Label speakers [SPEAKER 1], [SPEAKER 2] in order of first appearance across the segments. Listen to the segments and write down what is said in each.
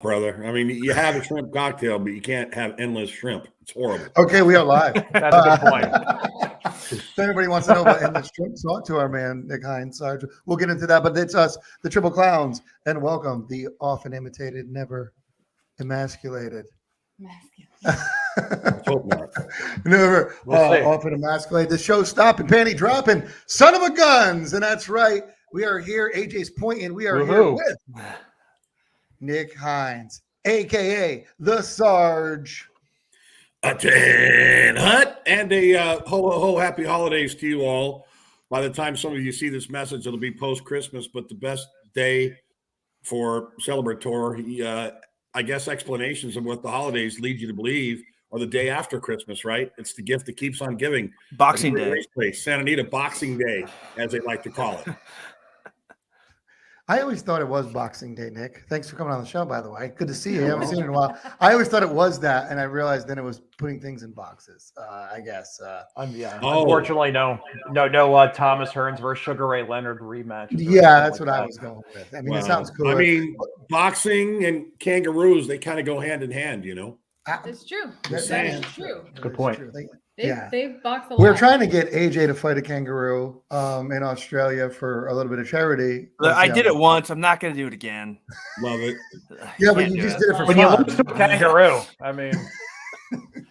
[SPEAKER 1] brother. I mean, you have a shrimp cocktail, but you can't have endless shrimp. It's horrible.
[SPEAKER 2] Okay, we are live.
[SPEAKER 3] That's a good point.
[SPEAKER 2] If anybody wants to know about endless shrimp, talk to our man Nick Hines. Sarge. We'll get into that, but it's us, the Triple Clowns, and welcome the often imitated, never emasculated.
[SPEAKER 1] Hope not.
[SPEAKER 2] Never
[SPEAKER 3] We'll see.
[SPEAKER 2] often emasculated. The show stopping, panty dropping, son of a guns, and that's right. We are here. AJ's pointing. We are here with Nick Hines, aka the Sarge.
[SPEAKER 1] A tan hut and a ho happy holidays to you all. By the time some of you see this message, it'll be post Christmas, but the best day for celebratory, I guess, explanations of what the holidays lead you to believe are the day after Christmas, right? It's the gift that keeps on giving.
[SPEAKER 4] Boxing Day.
[SPEAKER 1] Race place, Santa Anita Boxing Day, as they like to call it.
[SPEAKER 2] I always thought it was Boxing Day, Nick. Thanks for coming on the show, by the way. Good to see you. I haven't seen you in a while. I always thought it was that, and I realized then it was putting things in boxes, I guess.
[SPEAKER 3] Unfortunately, no Thomas Hearns versus Sugar Ray Leonard rematch.
[SPEAKER 2] Yeah, that's what I was going with. I mean, it sounds cool.
[SPEAKER 1] I mean, boxing and kangaroos, they kind of go hand in hand, you know?
[SPEAKER 5] It's true.
[SPEAKER 1] That's
[SPEAKER 5] true.
[SPEAKER 3] Good point.
[SPEAKER 5] They've boxed a lot.
[SPEAKER 2] We're trying to get AJ to fight a kangaroo in Australia for a little bit of charity.
[SPEAKER 4] I did it once. I'm not going to do it again.
[SPEAKER 1] Love it.
[SPEAKER 2] Yeah, but you just did it for
[SPEAKER 3] When you
[SPEAKER 2] fun.
[SPEAKER 3] lose to a kangaroo, I mean,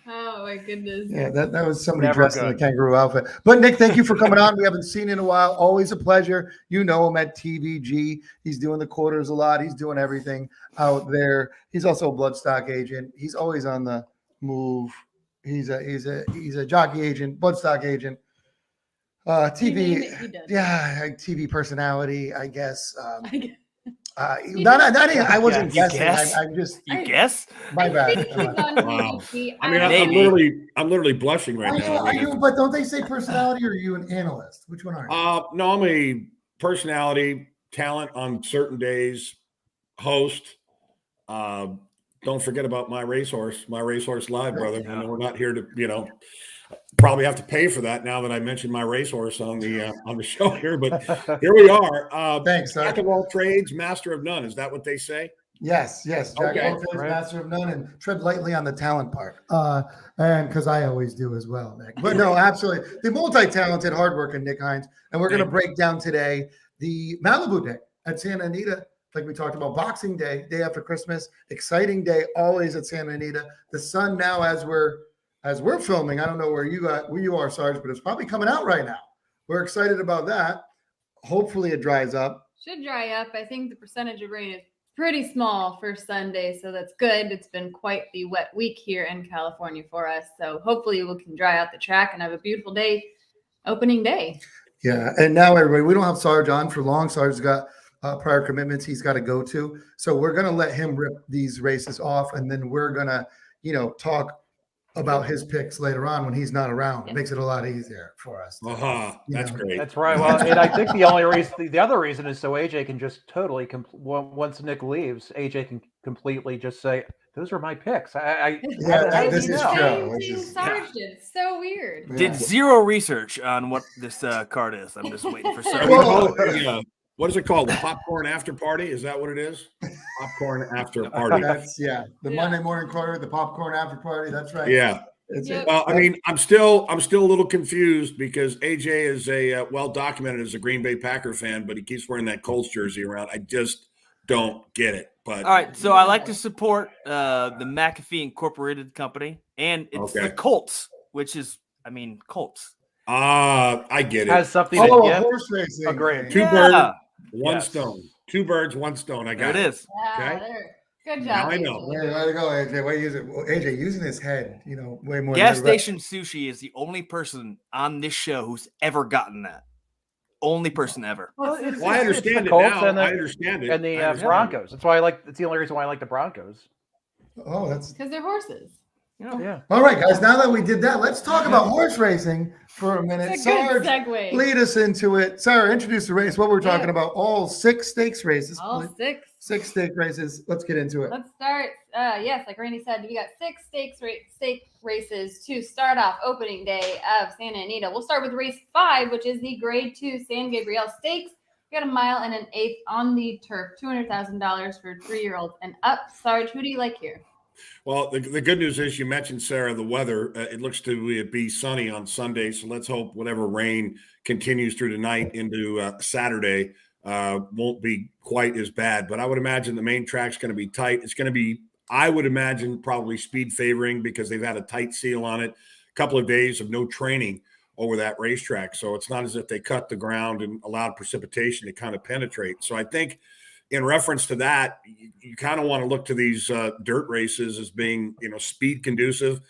[SPEAKER 5] Oh my goodness.
[SPEAKER 2] Yeah, that was somebody
[SPEAKER 3] Never
[SPEAKER 2] dressed in a
[SPEAKER 3] good.
[SPEAKER 2] kangaroo outfit. But Nick, thank you for coming on. We haven't seen you in a while. Always a pleasure. You know him at TVG. He's doing the quarters a lot. He's doing everything out there. He's also a bloodstock agent. He's always on the move. He's a jockey agent, bloodstock agent, TV, TV personality, I guess. I wasn't guessing. I'm just.
[SPEAKER 4] You guess?
[SPEAKER 2] My bad.
[SPEAKER 1] Wow. I mean, I'm literally blushing right now.
[SPEAKER 2] Are you? But don't they say personality, or are you an analyst? Which one are you?
[SPEAKER 1] No, I'm a personality, talent on certain days, host. Don't forget about my racehorse live, brother. I know we're not here to, probably have to pay for that now that I mentioned my racehorse on the show here, but here we are.
[SPEAKER 2] Thanks, sir.
[SPEAKER 1] Jack of all trades, master of none. Is that what they say?
[SPEAKER 2] Yes. Jack of all trades, master of none, and tread lightly on the talent part. And because I always do as well, Nick. But no, absolutely. The multi-talented, hardworking Nick Hines. And we're going to break down today the Malibu Day at Santa Anita. Like we talked about, Boxing Day, day after Christmas, exciting day, always at Santa Anita. The sun now, as we're filming, I don't know where you are, Sarge, but it's probably coming out right now. We're excited about that. Hopefully, it dries up.
[SPEAKER 5] Should dry up. I think the percentage of rain is pretty small for Sunday, so that's good. It's been quite the wet week here in California for us, so hopefully we can dry out the track and have a beautiful day, opening day.
[SPEAKER 2] Yeah, and now everybody, we don't have Sarge on for long. Sarge's got prior commitments he's got to go to. So we're going to let him rip these races off, and then we're going to, talk about his picks later on when he's not around. It makes it a lot easier for us.
[SPEAKER 1] That's great.
[SPEAKER 3] that's right. Well, and I think the other reason is so AJ can just totally, once Nick leaves, AJ can completely just say, those are my picks.
[SPEAKER 2] This is true.
[SPEAKER 5] Sarge did. It's so weird.
[SPEAKER 4] Did zero research on what this card is. I'm just waiting for Sarge.
[SPEAKER 1] What is it called? The popcorn after party? Is that what it is? Popcorn after party.
[SPEAKER 2] The Monday morning quarter, the popcorn after party. That's right.
[SPEAKER 1] Yeah. Well, I mean, I'm still a little confused because AJ is well documented as a Green Bay Packer fan, but he keeps wearing that Colts jersey around. I just don't get it. But
[SPEAKER 4] all right, so I like to support the McAfee Incorporated company, and it's the Colts, which is, Colts.
[SPEAKER 1] I get it.
[SPEAKER 3] Has something to get.
[SPEAKER 2] Horse racing.
[SPEAKER 3] Agreed.
[SPEAKER 1] Two birds, one stone. 2 birds, 1 stone. I got
[SPEAKER 4] it. Is.
[SPEAKER 5] Okay. Good job.
[SPEAKER 1] Now I know.
[SPEAKER 2] Way to go, AJ. Way to use it. AJ using his head, way more.
[SPEAKER 4] Gas Station Sushi is the only person on this show who's ever gotten that. Only person ever.
[SPEAKER 1] Well, I understand it now. I understand it.
[SPEAKER 3] And the Broncos. That's why That's the only reason why I like the Broncos.
[SPEAKER 2] Oh, that's
[SPEAKER 5] because they're horses.
[SPEAKER 3] Yeah.
[SPEAKER 2] All right, guys. Now that we did that, let's talk about horse racing for a minute.
[SPEAKER 5] It's a good
[SPEAKER 2] Sarge,
[SPEAKER 5] segue.
[SPEAKER 2] lead us into it. Sarah, introduce the race. What we're talking about? All 6 stakes races.
[SPEAKER 5] All 6.
[SPEAKER 2] 6 stake races. Let's get into it.
[SPEAKER 5] Let's start. Yes, like Randy said, we got 6 stake races to start off opening day of Santa Anita. We'll start with race 5, which is the Grade 2 San Gabriel Stakes. We got a mile and an eighth on the turf, $200,000 for 3-year-olds and up. Sarge, who do you like here?
[SPEAKER 1] Well, the good news is you mentioned, Sarah, the weather. It looks to be sunny on Sunday, so let's hope whatever rain continues through tonight into Saturday won't be quite as bad. But I would imagine the main track's going to be tight. It's going to be, I would imagine, probably speed favoring because they've had a tight seal on it. A couple of days of no training over that racetrack. So it's not as if they cut the ground and allowed precipitation to kind of penetrate. So I think in reference to that, you kind of want to look to these dirt races as being, speed conducive.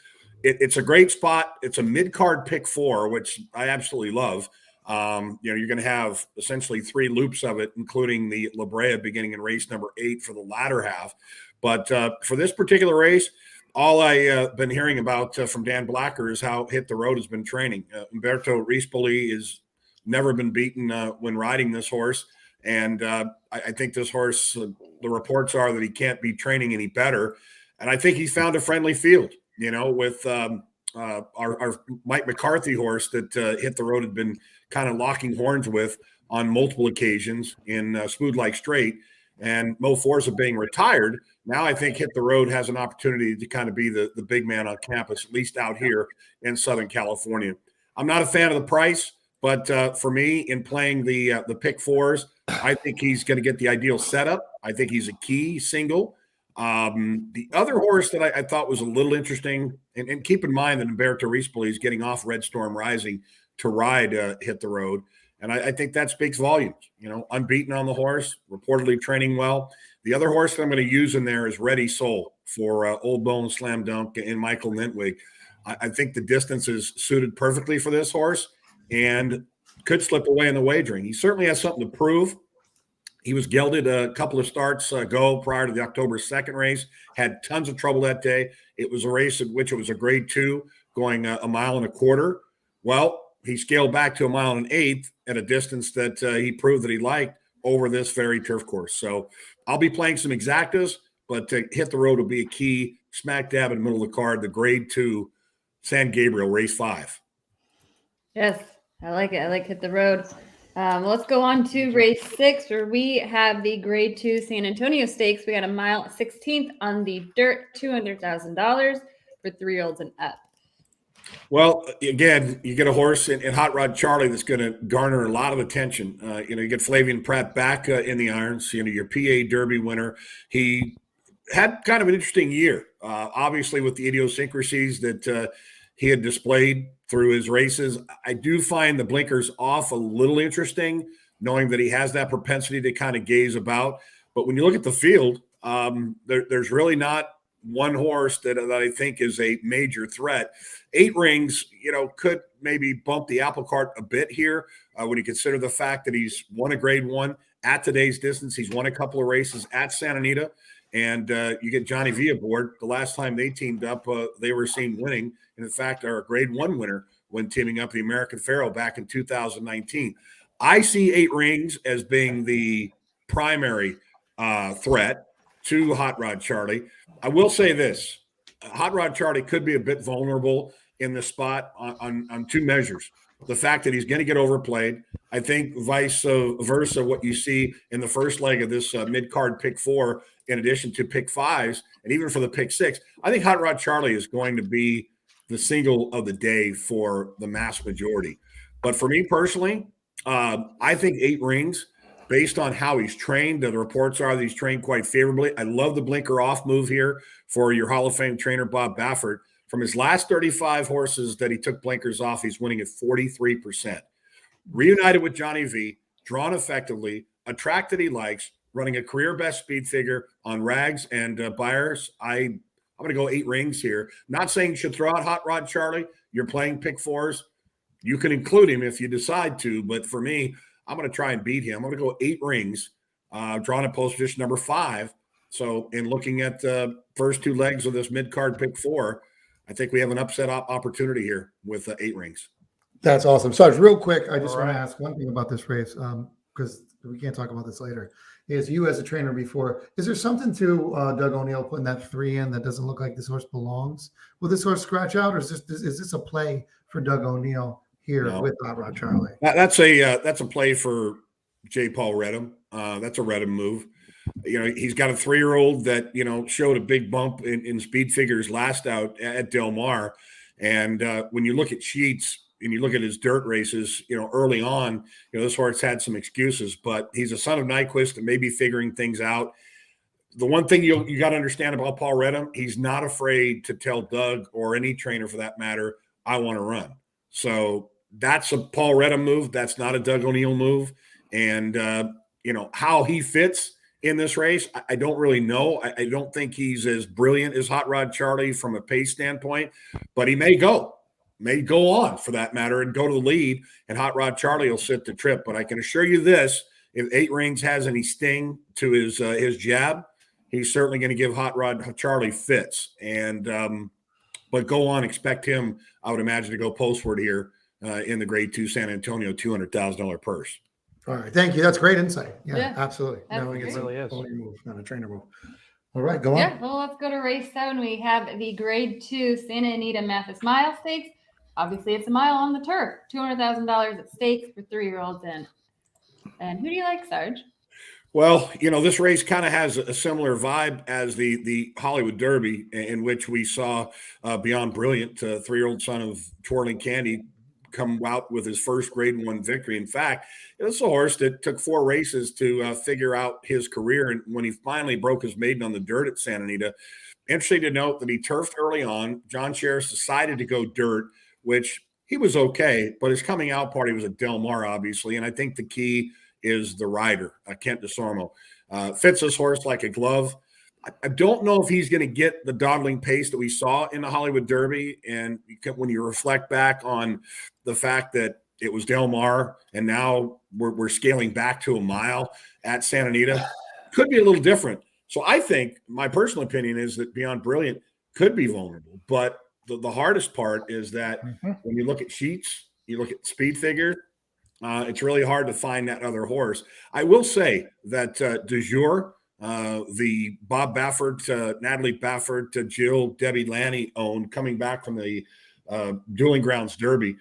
[SPEAKER 1] It's a great spot. It's a mid-card pick 4, which I absolutely love. You're going to have essentially 3 loops of it, including the La Brea beginning in race number 8 for the latter half. But for this particular race, all I've been hearing about from Dan Blacker is how Hit the Road has been training. Umberto Rispoli has never been beaten when riding this horse. And I think this horse, the reports are that he can't be training any better. And I think he's found a friendly field, with our Mike McCarthy horse that Hit the Road had been kind of locking horns with on multiple occasions in Smooth Like Straight. And Mo Forza being retired, now I think Hit the Road has an opportunity to kind of be the big man on campus, at least out here in Southern California. I'm not a fan of the price, but for me, in playing the pick 4s, I think he's going to get the ideal setup. I think he's a key single. The other horse that I thought was a little interesting, and keep in mind that Umberto Rispoli is getting off Red Storm Rising to ride Hit the Road. And I think that speaks volumes, unbeaten on the horse, reportedly training well. The other horse that I'm going to use in there is Ready Soul for Old Bone Slam Dunk and Michael Nentwig. I think the distance is suited perfectly for this horse and could slip away in the wagering. He certainly has something to prove. He was gelded a couple of starts ago prior to the October 2nd race, had tons of trouble that day. It was a race in which it was a grade 2 going a mile and a quarter. Well, he scaled back to a mile and an eighth at a distance that he proved that he liked over this very turf course. So I'll be playing some exactas, but to Hit the Road will be a key smack dab in the middle of the card, the grade 2 San Gabriel race 5.
[SPEAKER 5] Yes, I like it. I like Hit the Road. Let's go on to race 6, where we have the grade 2 San Antonio Stakes. We got a mile 16th on the dirt, $200,000 for 3-year-olds and up.
[SPEAKER 1] Well, again, you get a horse in Hot Rod Charlie that's going to garner a lot of attention. You get Flavian Pratt back in the irons, your PA Derby winner. He had kind of an interesting year, obviously with the idiosyncrasies that he had displayed through his races. I do find the blinkers off a little interesting, knowing that he has that propensity to kind of gaze about. But when you look at the field, there's really not one horse that I think is a major threat. 8 Rings, could maybe bump the apple cart a bit here when you consider the fact that he's won a grade 1 at today's distance. He's won a couple of races at Santa Anita, and you get Johnny V aboard. The last time they teamed up, they were seen winning, and in fact are a grade 1 winner when teaming up the American Pharoah back in 2019. I see 8 Rings as being the primary threat to Hot Rod Charlie. I will say this. Hot Rod Charlie could be a bit vulnerable in the spot on 2 measures. The fact that he's going to get overplayed. I think vice versa what you see in the first leg of this mid-card pick 4, in addition to pick 5s, and even for the pick 6. I think Hot Rod Charlie is going to be the single of the day for the mass majority. But for me personally, I think 8 Rings, based on how he's trained, the reports are that he's trained quite favorably. I love the blinker off move here for your Hall of Fame trainer, Bob Baffert. From his last 35 horses that he took blinkers off, he's winning at 43%. Reunited with Johnny V, drawn effectively, a track that he likes, running a career best speed figure on rags and buyers. I'm going to go 8 Rings here. Not saying you should throw out Hot Rod Charlie. You're playing pick 4s. You can include him if you decide to, but for me, I'm going to try and beat him. I'm going to go 8 Rings, drawn at post position number 5. So in looking at the first 2 legs of this mid-card pick 4, I think we have an upset opportunity here with 8 Rings.
[SPEAKER 2] That's awesome. Sarge, real quick, I just want to ask one thing about this race because we can't talk about this later. Is you as a trainer before, is there something to Doug O'Neill putting that 3 in that doesn't look like this horse belongs? Will this horse scratch out, or is this a play for Doug O'Neill here with Hot Rod Charlie?
[SPEAKER 1] That's a play for J. Paul Redham. That's a Redham move. He's got a 3-year-old that, showed a big bump in speed figures last out at Del Mar. And when you look at Sheets and you look at his dirt races, early on, this horse had some excuses, but he's a son of Nyquist and maybe figuring things out. The one thing you got to understand about Paul Redham, he's not afraid to tell Doug or any trainer for that matter, I want to run. So that's a Paul Redham move. That's not a Doug O'Neill move. And, how he fits in this race, I don't really know. I don't think he's as brilliant as Hot Rod Charlie from a pace standpoint, but he may go on for that matter and go to the lead, and Hot Rod Charlie will sit the trip. But I can assure you this, if 8 Rings has any sting to his jab, he's certainly going to give Hot Rod Charlie fits. And but go on, expect him, I would imagine, to go postward here in the Grade 2 San Antonio $200,000 purse.
[SPEAKER 2] All right, thank you. That's great insight. Yeah,
[SPEAKER 5] Yeah,
[SPEAKER 2] absolutely. Now we get
[SPEAKER 3] really is.
[SPEAKER 2] move, not a trainer move. All right, go on.
[SPEAKER 5] Yeah, well, let's go to race 7. We have the Grade 2 Santa Anita Mathis Mile Stakes. Obviously, it's a mile on the turf. $200,000 at stake for 3-year-olds in. And who do you like, Sarge?
[SPEAKER 1] Well, this race kind of has a similar vibe as the Hollywood Derby, in which we saw Beyond Brilliant, 3-year-old son of Twirling Candy, come out with his first Grade 1 victory. In fact, this is a horse that took 4 races to figure out his career. And when he finally broke his maiden on the dirt at Santa Anita, interesting to note that he turfed early on. John Sheriff decided to go dirt, which he was okay, but his coming out party was at Del Mar, obviously. And I think the key is the rider, Kent DeSormo. Fits this horse like a glove. I don't know if he's going to get the dawdling pace that we saw in the Hollywood Derby. And when you reflect back on the fact that it was Del Mar and now we're scaling back to a mile at Santa Anita, could be a little different. So I think my personal opinion is that Beyond Brilliant could be vulnerable. But the hardest part is that when you look at sheets, you look at speed figure, it's really hard to find that other horse. I will say that Du Jour, the Bob Baffert, Natalie Baffert, Jill, Debbie Lanny owned, coming back from the Dueling Grounds Derby,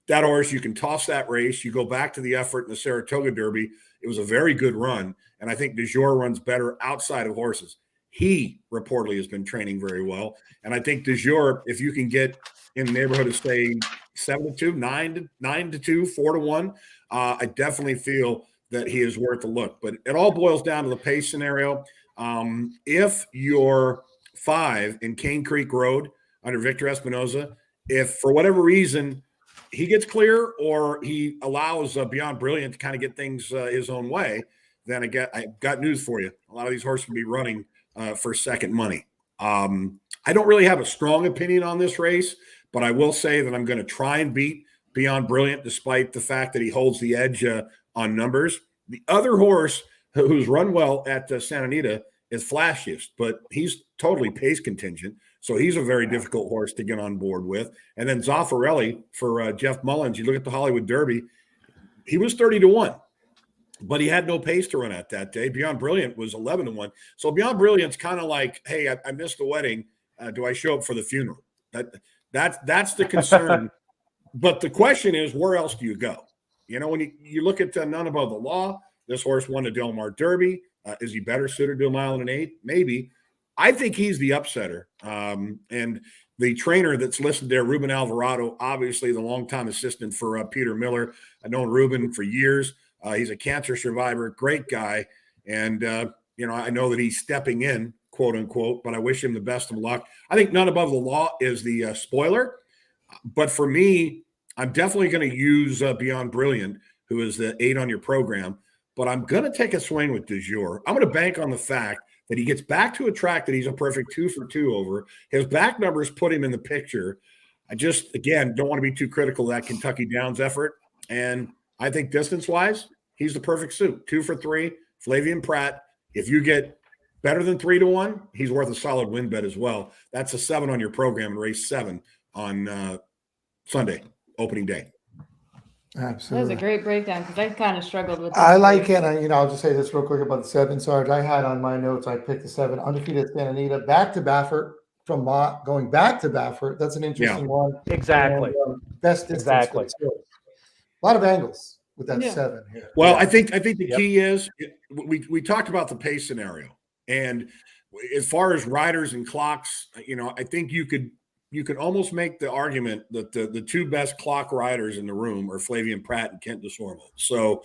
[SPEAKER 1] that horse, you can toss that race. You go back to the effort in the Saratoga Derby. It was a very good run. And I think Du Jour runs better outside of horses. He reportedly has been training very well. And I think Du Jour, if you can get in the neighborhood of, say, 7-2, 9-2, 4-1, I definitely feel that he is worth a look. But it all boils down to the pace scenario. If you're 5 in Cane Creek Road under Victor Espinoza, if for whatever reason he gets clear or he allows Beyond Brilliant to kind of get things his own way, then I got news for you. A lot of these horses will be running for second money. I don't really have a strong opinion on this race, but I will say that I'm going to try and beat Beyond Brilliant despite the fact that he holds the edge on numbers. The other horse who's run well at Santa Anita is Flashiest, but he's totally pace contingent. So he's a very difficult horse to get on board with. And then Zaffarelli for Jeff Mullins. You look at the Hollywood Derby, he was 30-1, but he had no pace to run at that day. Beyond Brilliant was 11-1. So Beyond Brilliant's kind of like, hey, I missed the wedding. Do I show up for the funeral? That's the concern. But the question is, where else do you go? When you look at None Above the Law, this horse won the Del Mar Derby. Is he better suited to a 1.8 miles? Maybe. I think he's the upsetter. And the trainer that's listed there, Ruben Alvarado, obviously the longtime assistant for Peter Miller. I've known Ruben for years. He's a cancer survivor, great guy. And, I know that he's stepping in, quote unquote, but I wish him the best of luck. I think None Above the Law is the spoiler. But for me, I'm definitely going to use Beyond Brilliant, who is the 8 on your program. But I'm going to take a swing with Du Jour. I'm going to bank on the fact that he gets back to a track that he's a perfect 2 for 2 over. His back numbers put him in the picture. I just, again, don't want to be too critical of that Kentucky Downs effort. And I think distance-wise, he's the perfect suit. 2 for 3, Flavian Pratt. If you get better than 3-1, he's worth a solid win bet as well. That's a 7 on your program in race 7 on Sunday, opening day.
[SPEAKER 2] Absolutely.
[SPEAKER 5] That was a great breakdown because I kind of struggled with this.
[SPEAKER 2] I like it. I'll just say this real quick about the 7, Sarge. I had on my notes, I picked the 7, undefeated at Santa Anita, back to Baffert from Mott, going back to Baffert. That's an interesting one.
[SPEAKER 3] Exactly.
[SPEAKER 2] And, best distance.
[SPEAKER 3] Exactly.
[SPEAKER 2] A lot of angles. with that
[SPEAKER 5] Yeah.
[SPEAKER 2] 7 here.
[SPEAKER 1] Well, I think the key is we talked about the pace scenario, and as far as riders and clocks, I think you could almost make the argument that the two best clock riders in the room are Flavien Prat and Kent DeSormo. So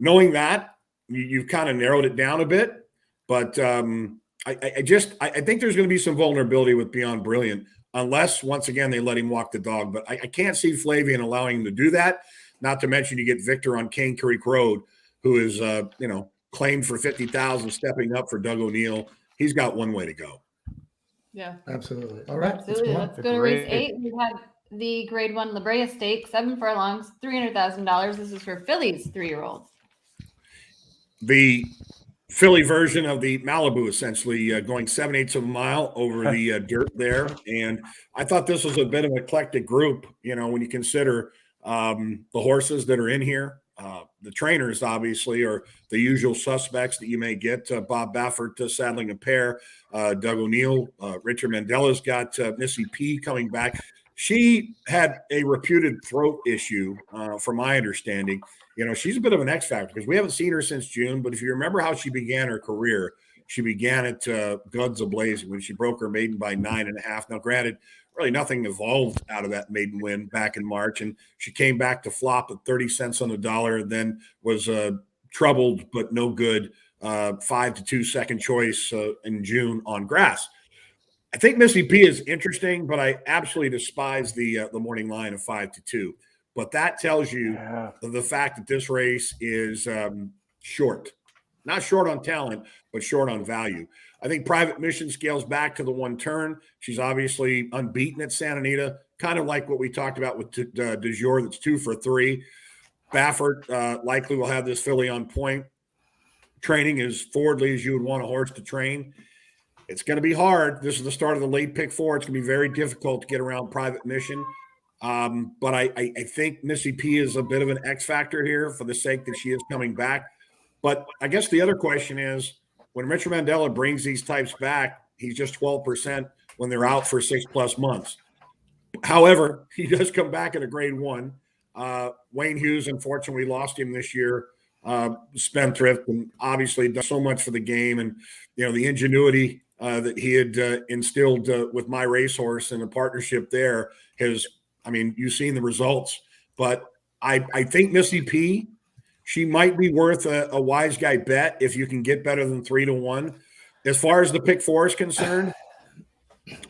[SPEAKER 1] knowing that, you've kind of narrowed it down a bit, but I think there's going to be some vulnerability with Beyond Brilliant unless once again they let him walk the dog. But I can't see Flavien allowing him to do that. Not to mention you get Victor on Cane Creek Road, who is claimed for 50,000, stepping up for Doug O'Neill. He's got one way to go.
[SPEAKER 5] Yeah.
[SPEAKER 2] Absolutely. All right.
[SPEAKER 5] Absolutely. Let's go to race 8. We have the grade 1 La Brea Steak, 7 furlongs, $300,000. This is for fillies 3-year-olds.
[SPEAKER 1] The Philly version of the Malibu, essentially going 7/8 of a mile over the dirt there. And I thought this was a bit of an eclectic group, when you consider the horses that are in here. The trainers, obviously, are the usual suspects that you may get. Bob Baffert saddling a pair. Doug O'Neill. Richard Mandela's got Missy P coming back. She had a reputed throat issue, from my understanding. She's a bit of an X factor because we haven't seen her since June. But if you remember how she began her career, she began at guns ablazing when she broke her maiden by 9.5. Now, granted, really nothing evolved out of that maiden win back in March, and she came back to flop at 30 cents on the dollar, and then was troubled but no good 5-2 second choice in June on grass. I think Missy P is interesting, but I absolutely despise the morning line of 5-2. But that tells you the fact that this race is short. Not short on talent, but short on value. I think Private Mission scales back to the one turn. She's obviously unbeaten at Santa Anita, kind of like what we talked about with Du Jour, that's 2 for 3. Baffert likely will have this filly on point. Training as forwardly as you would want a horse to train. It's going to be hard. This is the start of the late pick 4. It's going to be very difficult to get around Private Mission. But I think Missy P is a bit of an X factor here for the sake that she is coming back. But I guess the other question is, when Richard Mandela brings these types back, he's just 12% when they're out for 6+ months. However, he does come back in a grade 1. Wayne Hughes, unfortunately, lost him this year. Spendthrift, and obviously does so much for the game. And, the ingenuity that he had instilled with My Racehorse and a partnership there you've seen the results. But I think Missy P, she might be worth a wise guy bet if you can get better than 3-1. As far as the pick 4 is concerned,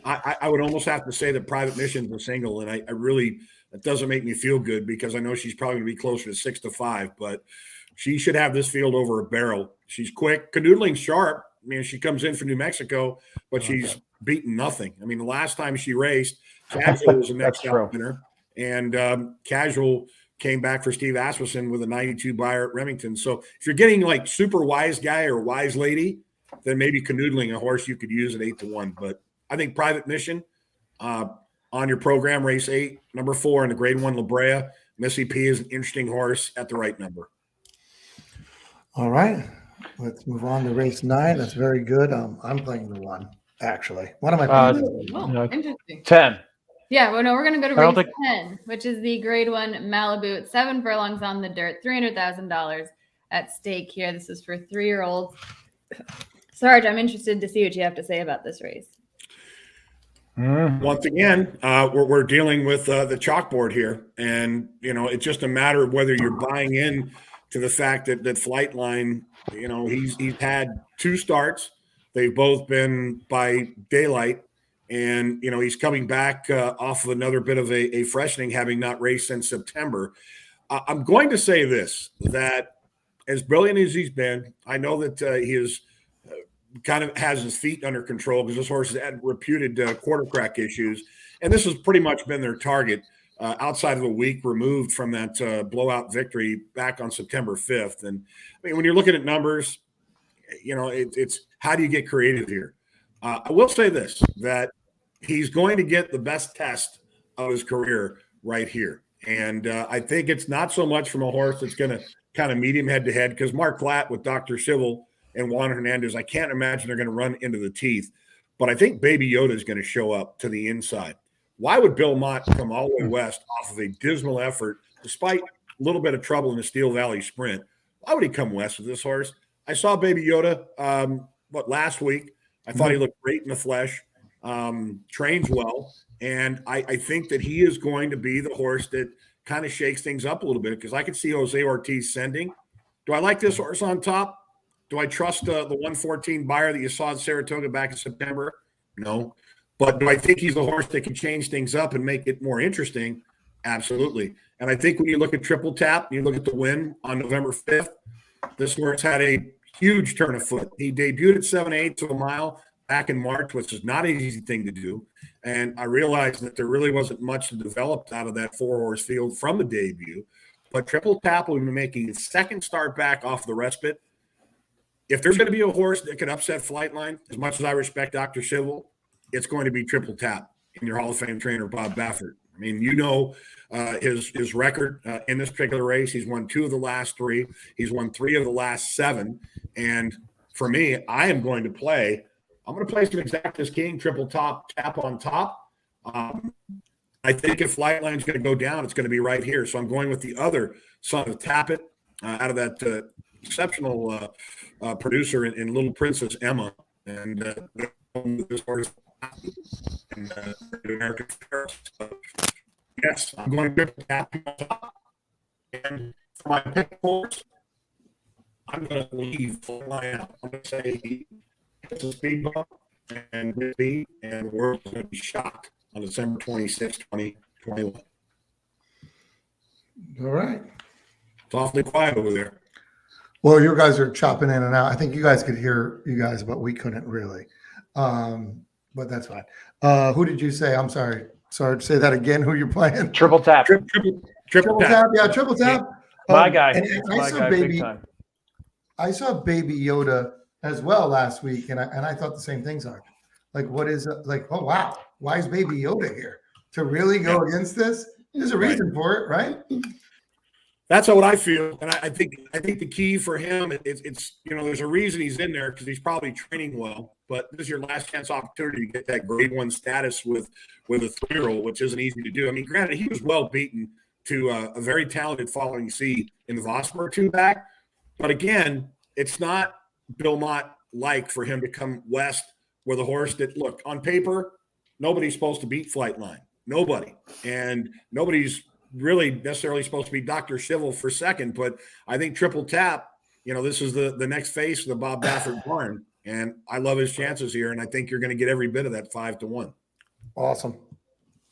[SPEAKER 1] I would almost have to say that Private Mission's a single, and I really, that doesn't make me feel good because I know she's probably going to be closer to 6-5, but she should have this field over a barrel. She's quick, canoodling sharp. She comes in for New Mexico, but she's beaten nothing. The last time she raced, Casual was the next out winner, and Casual came back for Steve Asmussen with a 92 buyer at Remington. So if you're getting like super wise guy or wise lady, then maybe canoodling a horse you could use at 8-1. But I think Private Mission on your program, race 8, number 4 in the grade 1 La Brea. Missy P is an interesting horse at the right number.
[SPEAKER 2] All right. Let's move on to race 9. That's very good. I'm playing the 1, actually. What am I playing?
[SPEAKER 5] Interesting.
[SPEAKER 3] 10.
[SPEAKER 5] Yeah, well, no, we're going to go to race 10, which is the grade 1 Malibu. It's 7 furlongs on the dirt, $300,000 at stake here. This is for 3-year-olds. Sarge, I'm interested to see what you have to say about this race.
[SPEAKER 1] Once again, we're dealing with the chalkboard here. And, it's just a matter of whether you're buying in to the fact that Flightline, he's had 2 starts. They've both been by daylight. And, he's coming back off of another bit of a freshening, having not raced since September. I'm going to say this, that as brilliant as he's been, I know that he is kind of has his feet under control because this horse has had reputed quarter crack issues. And this has pretty much been their target outside of a week removed from that blowout victory back on September 5th. And when you're looking at numbers, it's how do you get creative here? I will say this, that he's going to get the best test of his career right here. And I think it's not so much from a horse that's going to kind of meet him head-to-head, because Mark Platt with Dr. Civil and Juan Hernandez, I can't imagine they're going to run into the teeth. But I think Baby Yoda is going to show up to the inside. Why would Bill Mott come all the way west off of a dismal effort, despite little bit of trouble in the Steel Valley Sprint. Why would he come west with this horse? I saw Baby Yoda, last week. I thought he looked great in the flesh, trains well. And I think that he is going to be the horse that kind of shakes things up a little bit, because I could see Jose Ortiz sending. Do I like this horse on top? Do I trust the 114 buyer that you saw in Saratoga back in September? No. But do I think he's the horse that can change things up and make it more interesting? Absolutely. And I think when you look at Triple Tap, you look at the win on November 5th, this horse had a huge turn of foot. He debuted at 7/8 to a mile back in March, which is not an easy thing to do. And I realized that there really wasn't much developed out of that 4-horse field from the debut. But Triple Tap will be making his second start back off the respite. If there's going to be a horse that can upset Flightline, as much as I respect Dr. Civil, it's going to be Triple Tap in your Hall of Fame trainer, Bob Baffert. I mean, his record in this particular race. He's won 2 of the last 3. He's won 3 of the last 7. And for me, I'm going to play some Exactus King, Triple Tap on top. I think if Flightline's going to go down, it's going to be right here. So I'm going with the other son of Tappet out of that exceptional producer in Little Princess Emma. And this horse in American Fair. So, yes, I'm going to Tap on top. And for my pick horse, I'm going to leave Flightline out. I'm going to say it's a speed bump and the world's going to be shocked on December 26, 2021.
[SPEAKER 2] All right.
[SPEAKER 1] It's awfully quiet over there.
[SPEAKER 2] Well, you guys are chopping in and out. I think you guys could hear you guys, but we couldn't really. But that's fine. Who did you say? I'm sorry. Sarge, say that again. Who you're playing?
[SPEAKER 3] Triple Tap.
[SPEAKER 2] Triple tap. Yeah, Triple Tap.
[SPEAKER 3] My guy.
[SPEAKER 2] And
[SPEAKER 3] My guy, big time.
[SPEAKER 2] I saw Baby Yoda as well last week, and I thought the same thing, Sarge. Like, what is it? Like, oh wow, why is Baby Yoda here to really go against this? There's a reason for it, right?
[SPEAKER 1] That's what I feel, and I think the key for him it's there's a reason he's in there, because he's probably training well. But this is your last chance opportunity to get that Grade 1 status with a 3-year-old, which isn't easy to do. I mean, granted, he was well beaten to a very talented Following C in the Vosper 2 back, but again, it's not Bill Mott like for him to come west with a horse that, look, on paper, nobody's supposed to beat Flightline. Nobody. And nobody's really necessarily supposed to be Dr. Civil for second, but I think Triple Tap, this is the next face of the Bob Baffert barn, and I love his chances here, and I think you're going to get every bit of that 5-1.
[SPEAKER 2] Awesome.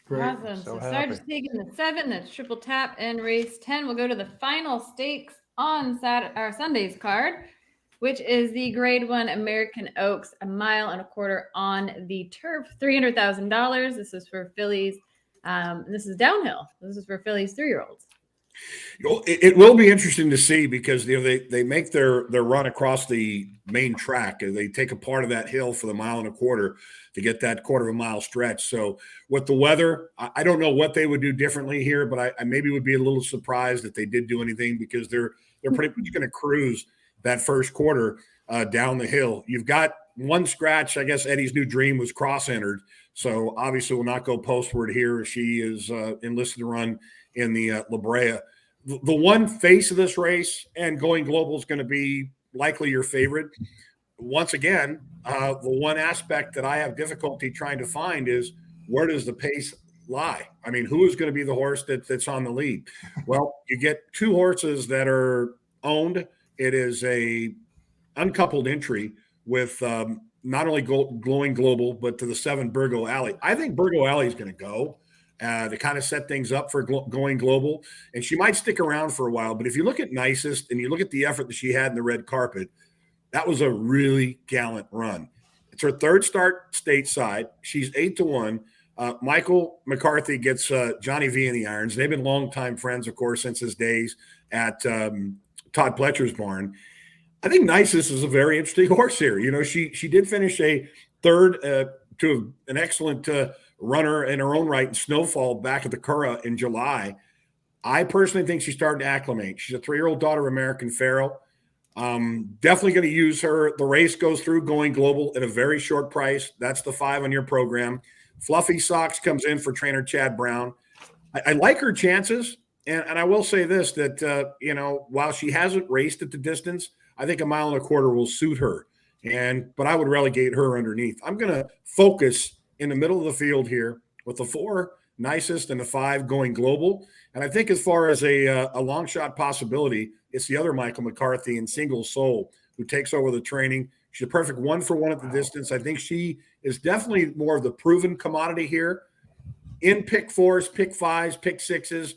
[SPEAKER 5] Great. Awesome. So Sarge is taking the 7. That's Triple Tap and race 10. We'll go to the final stakes on Sunday's card, which is the Grade 1 American Oaks, 1.25 miles on the turf, $300,000. This is for fillies. This is downhill. This is for fillies 3-year-olds.
[SPEAKER 1] It will be interesting to see, because they make their run across the main track. They take a part of that hill for the 1.25 miles to get that 1/4 mile stretch. So with the weather, I don't know what they would do differently here, but I maybe would be a little surprised if they did do anything, because they're pretty much going to cruise that first quarter down the hill. You've got one scratch. I guess Eddie's new dream was cross-entered, so obviously will not go postward here. She is enlisted to run in the La Brea. The one face of this race and Going Global is going to be likely your favorite. Once again, the one aspect that I have difficulty trying to find is, where does the pace lie? I mean, who is going to be the horse that's on the lead? Well, you get 2 horses that are owned. It is a uncoupled entry with not only Glowing Global, but to the 7 Burgo Alley. I think Burgo Alley is going to go to kind of set things up for Going Global, and she might stick around for a while. But if you look at Nicest and you look at the effort that she had in the red carpet, that was a really gallant run. It's her 3rd start stateside. She's 8-1. Michael McCarthy gets Johnny V in the irons. They've been longtime friends, of course, since his days at Todd Pletcher's barn. I think Nicest is a very interesting horse here. She did finish a 3rd to an excellent runner in her own right in Snowfall back at the Curragh in July. I personally think she's starting to acclimate. She's a 3-year-old daughter of American Pharoah. Definitely going to use her. The race goes through Going Global at a very short price. That's the 5 on your program. Fluffy Socks comes in for trainer Chad Brown. I like her chances. And I will say this, that, while she hasn't raced at the distance, I think 1.25 miles will suit her. But I would relegate her underneath. I'm going to focus in the middle of the field here with the 4 nicest and the 5 going global. And I think as far as a long shot possibility, it's the other Michael McCarthy in Single Soul who takes over the training. She's a perfect 1-for-1 at the distance. I think she is definitely more of the proven commodity here. In pick 4s, pick 5s, pick 6s,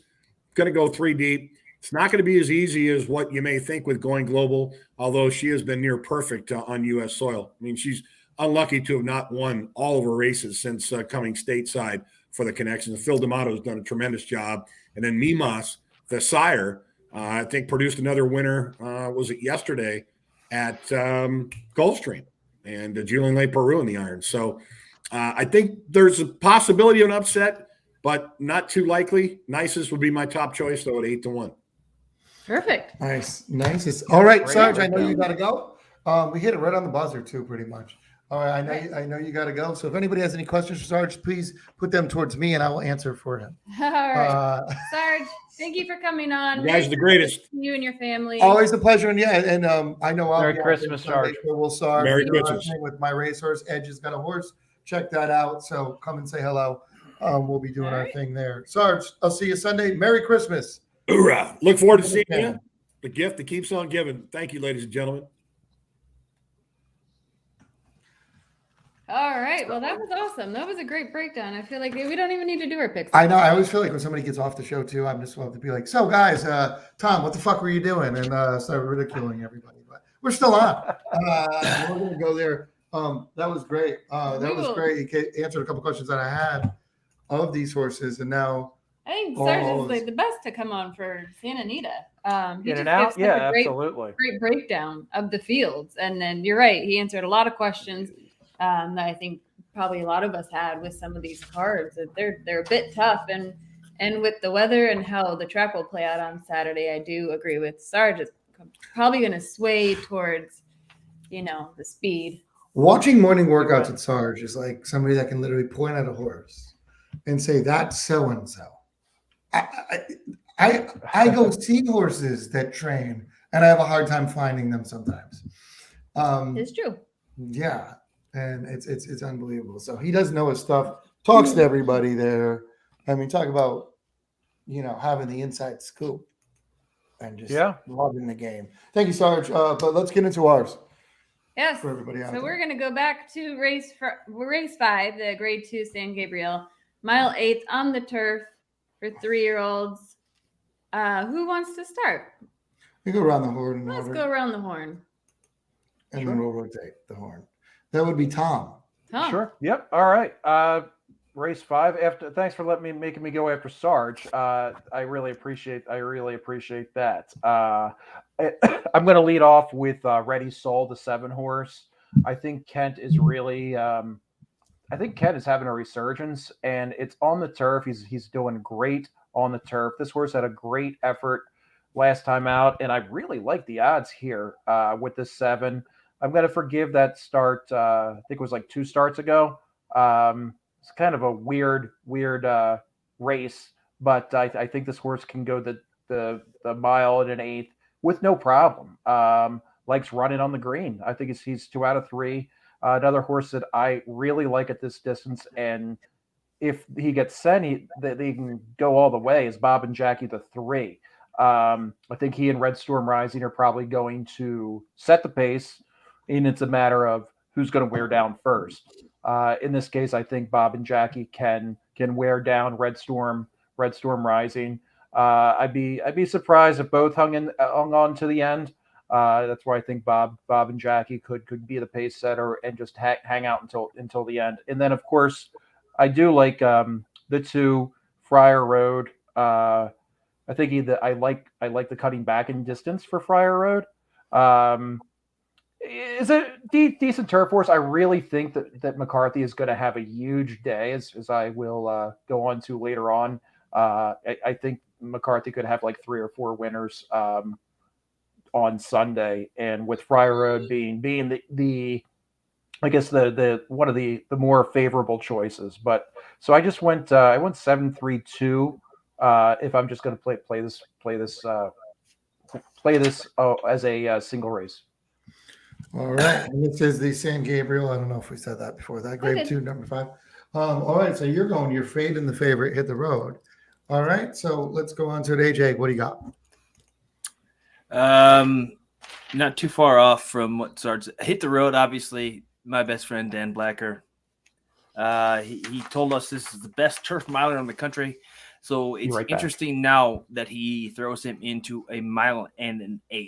[SPEAKER 1] going to go 3 deep. It's not going to be as easy as what you may think with going global, although she has been near perfect on U.S. soil. I mean, she's unlucky to have not won all of her races since coming stateside for the connections. Phil D'Amato's done a tremendous job. And then Mimas, the sire, I think produced another winner, was it yesterday, at Gulfstream. And Julian Le Peru in the iron. So I think there's a possibility of an upset, but not too likely. Nicest would be my top choice, though, at 8-1.
[SPEAKER 5] Perfect.
[SPEAKER 2] Nice. All right, Sarge, I know you got to go. We hit it right on the buzzer, too, pretty much. All right, I know you got to go. So if anybody has any questions for Sarge, please put them towards me, and I will answer for him.
[SPEAKER 5] All right. Sarge, thank you for coming on.
[SPEAKER 1] You guys are the greatest.
[SPEAKER 5] You and your family.
[SPEAKER 2] Always a pleasure. And I know I'll
[SPEAKER 3] Merry
[SPEAKER 2] be
[SPEAKER 3] Christmas, Sarge.
[SPEAKER 2] We'll Sarge.
[SPEAKER 1] Merry Christmas.
[SPEAKER 2] With my racehorse. Edge has got a horse. Check that out. So come and say hello. We'll be doing our thing there. Sarge, I'll see you Sunday. Merry Christmas.
[SPEAKER 1] Hoorah. Look forward to seeing you. The gift that keeps on giving. Thank you, ladies and gentlemen.
[SPEAKER 5] All right. Well, that was awesome. That was a great breakdown. I feel like we don't even need to do our picks.
[SPEAKER 2] I know. I always feel like when somebody gets off the show too, I'm just love to be like, so guys, Tom, what the fuck were you doing? And start ridiculing everybody. But we're still on. We're gonna go there. That was great. That was great. You answered a couple questions that I had of these horses, and now
[SPEAKER 5] I think Sarge is like the best to come on for Santa Anita. He
[SPEAKER 3] In and
[SPEAKER 5] just
[SPEAKER 3] out,
[SPEAKER 5] gives such
[SPEAKER 3] yeah,
[SPEAKER 5] a great breakdown of the fields, and then you're right. He answered a lot of questions that I think probably a lot of us had with some of these cards. That they're a bit tough, and with the weather and how the track will play out on Saturday, I do agree with Sarge. It's probably going to sway towards, the speed.
[SPEAKER 2] Watching morning workouts at Sarge is like somebody that can literally point at a horse and say, that's so and so. I go see horses that train, and I have a hard time finding them sometimes.
[SPEAKER 5] It's true.
[SPEAKER 2] Yeah, and it's unbelievable. So he does know his stuff. Talks to everybody there. I mean, talk about having the inside scoop and just loving the game. Thank you, Sarge. But let's get into ours.
[SPEAKER 5] Yes.
[SPEAKER 2] For everybody out there.
[SPEAKER 5] We're going to go back to race 5, the Grade 2 San Gabriel, mile 8 on the turf for 3-year-olds. Who wants to start?
[SPEAKER 2] We go around the horn.
[SPEAKER 5] Let's go around the horn.
[SPEAKER 2] And then we'll rotate the horn. That would be Tom.
[SPEAKER 3] Sure. Yep. All right. Race 5. Thanks for making me go after Sarge. I really appreciate that. I'm going to lead off with Ready Soul, the 7 horse. I think Kent is really. I think Kent is having a resurgence, and it's on the turf. He's doing great on the turf. This horse had a great effort last time out, and I really like the odds here with this 7. I'm going to forgive that start. I think it was like 2 starts ago. It's kind of a weird race, but I think this horse can go the mile and an 1/8 with no problem. Likes running on the green. I think he's 2 out of 3. Another horse that I really like at this distance, and if he gets sent, they can go all the way, is Bob and Jackie, the 3. I think he and Red Storm Rising are probably going to set the pace, and it's a matter of who's going to wear down first. In this case, I think Bob and Jackie can wear down Red Storm Rising. I'd be surprised if both hung on to the end. That's why I think Bob and Jackie could be the pace setter and just hang out until the end. And then, of course, I do like the 2 Friar Road. I think I like the cutting back in distance for Friar Road. Is a decent turf horse. I really think that McCarthy is going to have a huge day, as I will go on to later on. I think McCarthy could have like 3 or 4 winners on Sunday, and with Friar Road being the I guess the one of the more favorable choices. But so I just went 7-3-2 if I'm just going to play this as a single race.
[SPEAKER 2] All right. And this is the San Gabriel. I don't know if we said that before. That grade
[SPEAKER 5] did.
[SPEAKER 2] 2, number 5. All right. So you're going your fade and the favorite hit the road. All right. So let's go on to it. AJ, what do you got?
[SPEAKER 4] Not too far off from what Sarge hit the road. Obviously, my best friend Dan Blacker. He told us this is the best turf miler in the country. So it's interesting now that he throws him into a mile and an eighth.